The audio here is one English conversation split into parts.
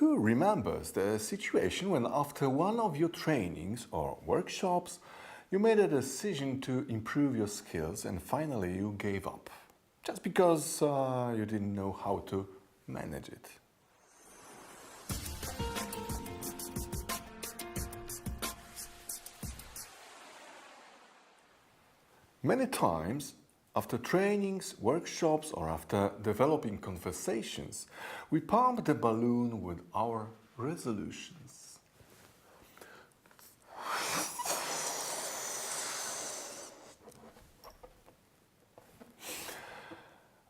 Who remembers the situation when after one of your trainings or workshops you made a decision to improve your skills and finally you gave up just because you didn't know how to manage it? Many times, after trainings, workshops, or after developing conversations, we pump the balloon with our resolutions.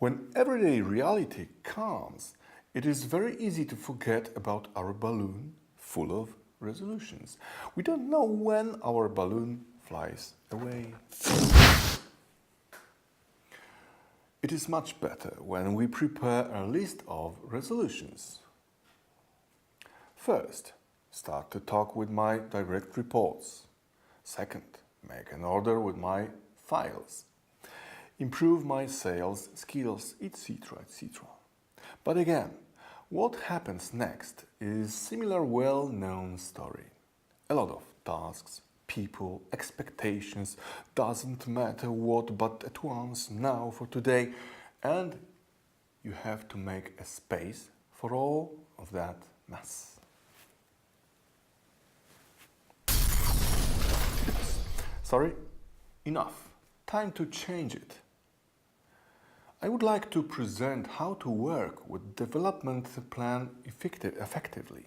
When everyday reality comes, it is very easy to forget about our balloon full of resolutions. We don't know when our balloon flies away. It is much better when we prepare a list of resolutions. First, start to talk with my direct reports. Second, make an order with my files. Improve my sales skills, etc., etc. But again, what happens next is similar well-known story. A lot of tasks, people, expectations, doesn't matter what, but at once, now, for today, and you have to make a space for all of that mess. Sorry, enough. Time to change it. I would like to present how to work with development plan effectively.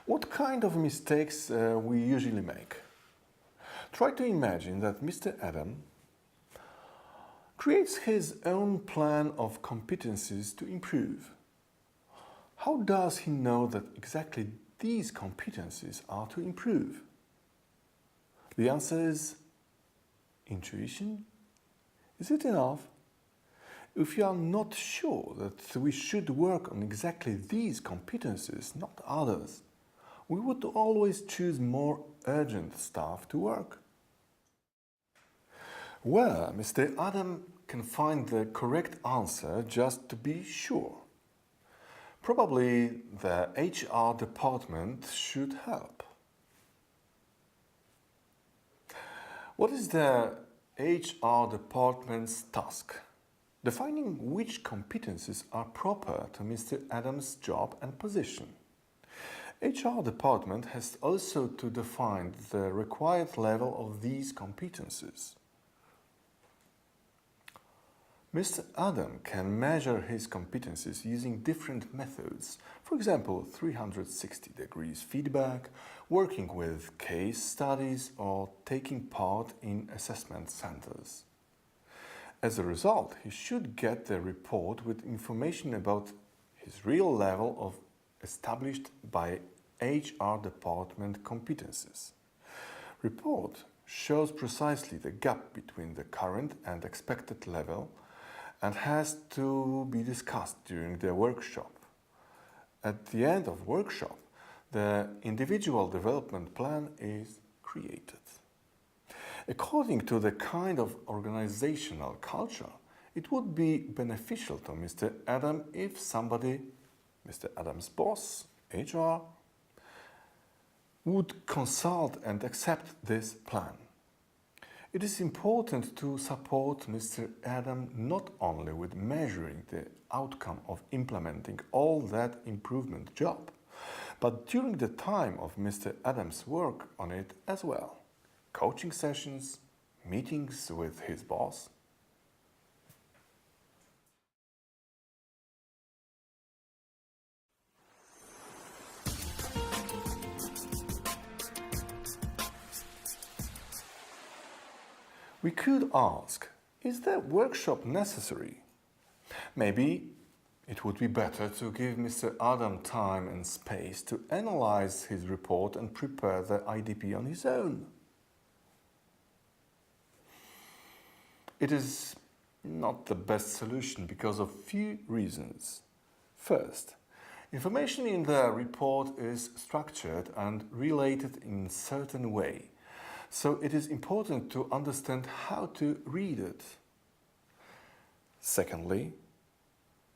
What kind of mistakes we usually make? Try to imagine that Mr. Adam creates his own plan of competencies to improve. How does he know that exactly these competencies are to improve? The answer is intuition. Is it enough? If you are not sure that we should work on exactly these competencies, not others, we would always choose more urgent stuff to work. Where Mr. Adam can find the correct answer just to be sure? Probably the HR department should help. What is the HR department's task? Defining which competencies are proper to Mr. Adam's job and position. HR department has also to define the required level of these competencies. Mr. Adam can measure his competencies using different methods, for example 360 degrees feedback, working with case studies or taking part in assessment centers. As a result, he should get the report with information about his real level of established by HR department competencies. Report shows precisely the gap between the current and expected level and has to be discussed during the workshop. At the end of workshop, the individual development plan is created. According to the kind of organizational culture, it would be beneficial to Mr. Adam if somebody, Mr. Adam's boss, HR, would consult and accept this plan. It is important to support Mr. Adam not only with measuring the outcome of implementing all that improvement job, but during the time of Mr. Adam's work on it as well. Coaching sessions, meetings with his boss. We could ask, is the workshop necessary? Maybe it would be better to give Mr. Adam time and space to analyze his report and prepare the IDP on his own. It is not the best solution because of few reasons. First, information in the report is structured and related in a certain way, So it is important to understand how to read it. Secondly,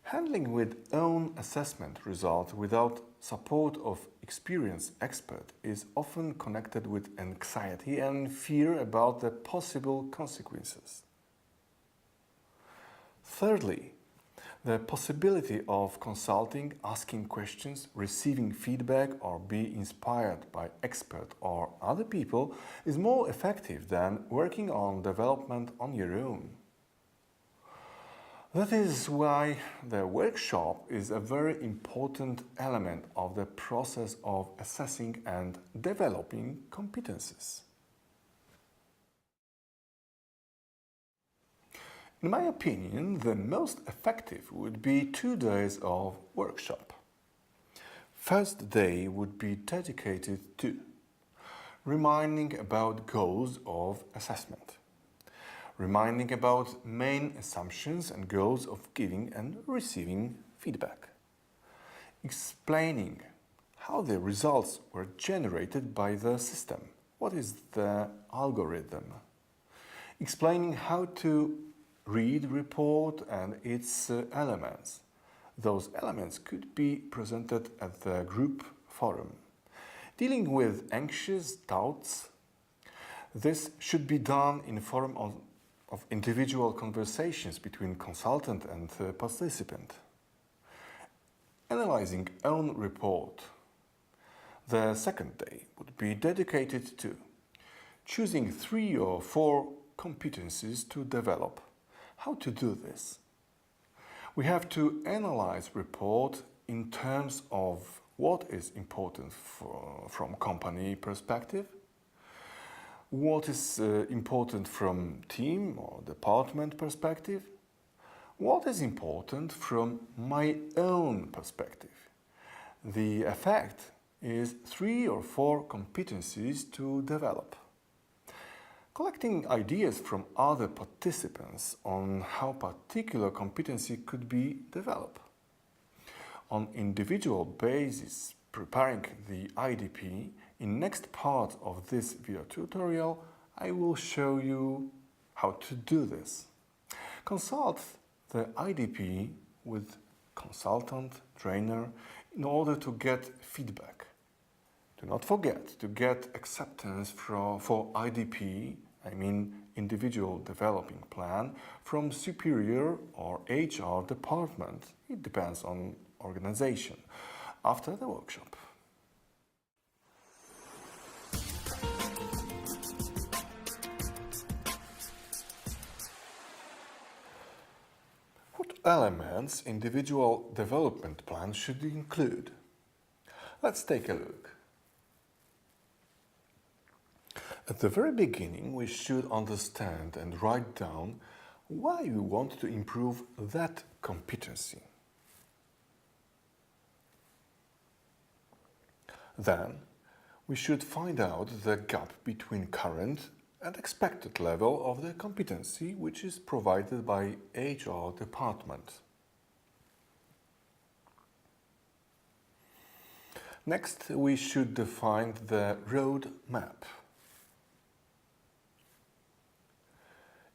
handling with own assessment result without support of experienced expert is often connected with anxiety and fear about the possible consequences. Thirdly, the possibility of consulting, asking questions, receiving feedback or be inspired by expert or other people is more effective than working on development on your own. That is why the workshop is a very important element of the process of assessing and developing competencies. In my opinion, the most effective would be 2 days of workshop. First day would be dedicated to reminding about goals of assessment, reminding about main assumptions and goals of giving and receiving feedback, explaining how the results were generated by the system, what is the algorithm, explaining how to read report and its elements. Those elements could be presented at the group forum. Dealing with anxious doubts, this should be done in the form of individual conversations between consultant and participant. Analyzing own report. The second day would be dedicated to choosing 3 or 4 competencies to develop. How to do this? We have to analyze report in terms of what is important from company perspective, what is important from team or department perspective, what is important from my own perspective. The effect is 3 or 4 competencies to develop. Collecting ideas from other participants on how particular competency could be developed. On individual basis, preparing the IDP, in next part of this video tutorial, I will show you how to do this. Consult the IDP with consultant, trainer, in order to get feedback. Do not forget to get acceptance for IDP, I mean individual developing plan, from superior or HR department. It depends on organization after the workshop. What elements individual development plan should include? Let's take a look. At the very beginning, we should understand and write down why we want to improve that competency. Then, we should find out the gap between current and expected level of the competency which is provided by HR department. Next, we should define the road map,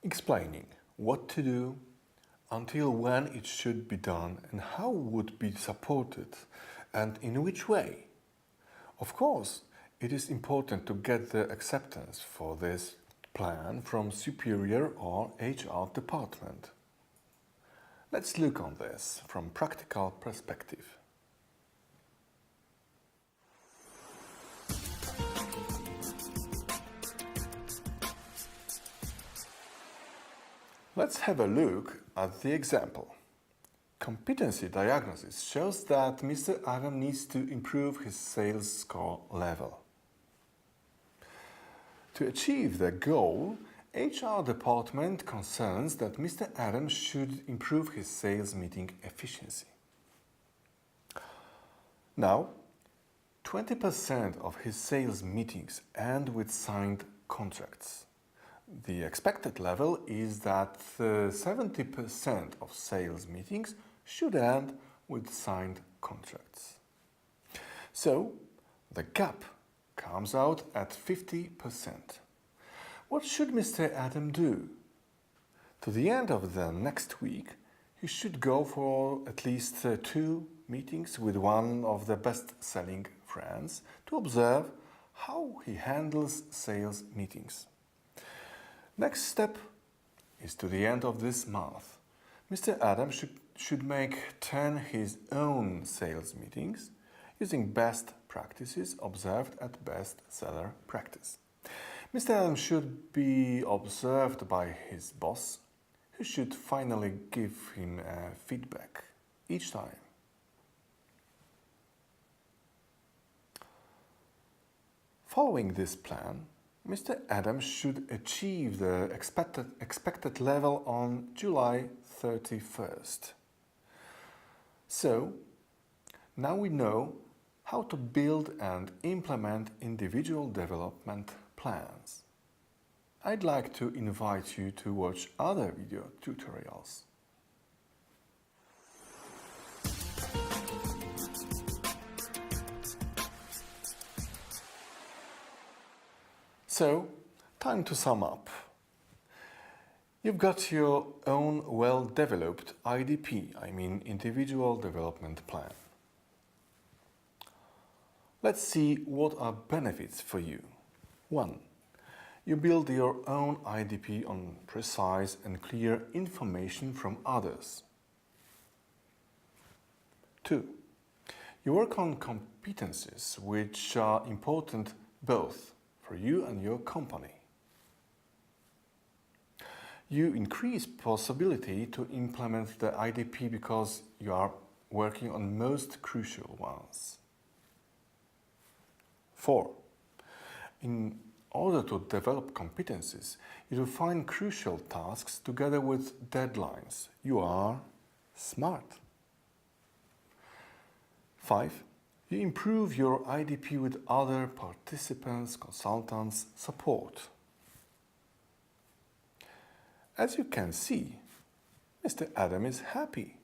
explaining what to do, until when it should be done and how would be supported and in which way. Of course, it is important to get the acceptance for this plan from superior or HR department. Let's look on this from practical perspective. Let's have a look at the example. Competency diagnosis shows that Mr. Adam needs to improve his sales score level. To achieve the goal, HR department concerns that Mr. Adam should improve his sales meeting efficiency. Now, 20% of his sales meetings end with signed contracts. The expected level is that 70% of sales meetings should end with signed contracts. So, the gap comes out at 50%. What should Mr. Adam do? To the end of the next week, he should go for at least 2 meetings with one of the best-selling friends to observe how he handles sales meetings. Next step is to the end of this month. Mr. Adam should make 10 his own sales meetings using best practices observed at Bestseller Practice. Mr. Adam should be observed by his boss, who should finally give him feedback each time. Following this plan, Mr. Adam should achieve the expected level on July 31st. So, now we know how to build and implement individual development plans. I'd like to invite you to watch other video tutorials. So, time to sum up. You've got your own well-developed IDP, Individual Development Plan. Let's see what are benefits for you. 1. You build your own IDP on precise and clear information from others. 2. You work on competencies which are important both for you and your company. You increase possibility to implement the IDP because you are working on most crucial ones. 4. In order to develop competencies, you define crucial tasks together with deadlines. You are smart. 5. You improve your IDP with other participants, consultants, support. As you can see, Mr. Adam is happy.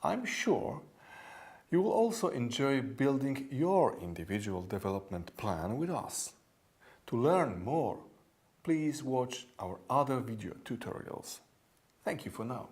I'm sure you will also enjoy building your individual development plan with us. To learn more, please watch our other video tutorials. Thank you for now.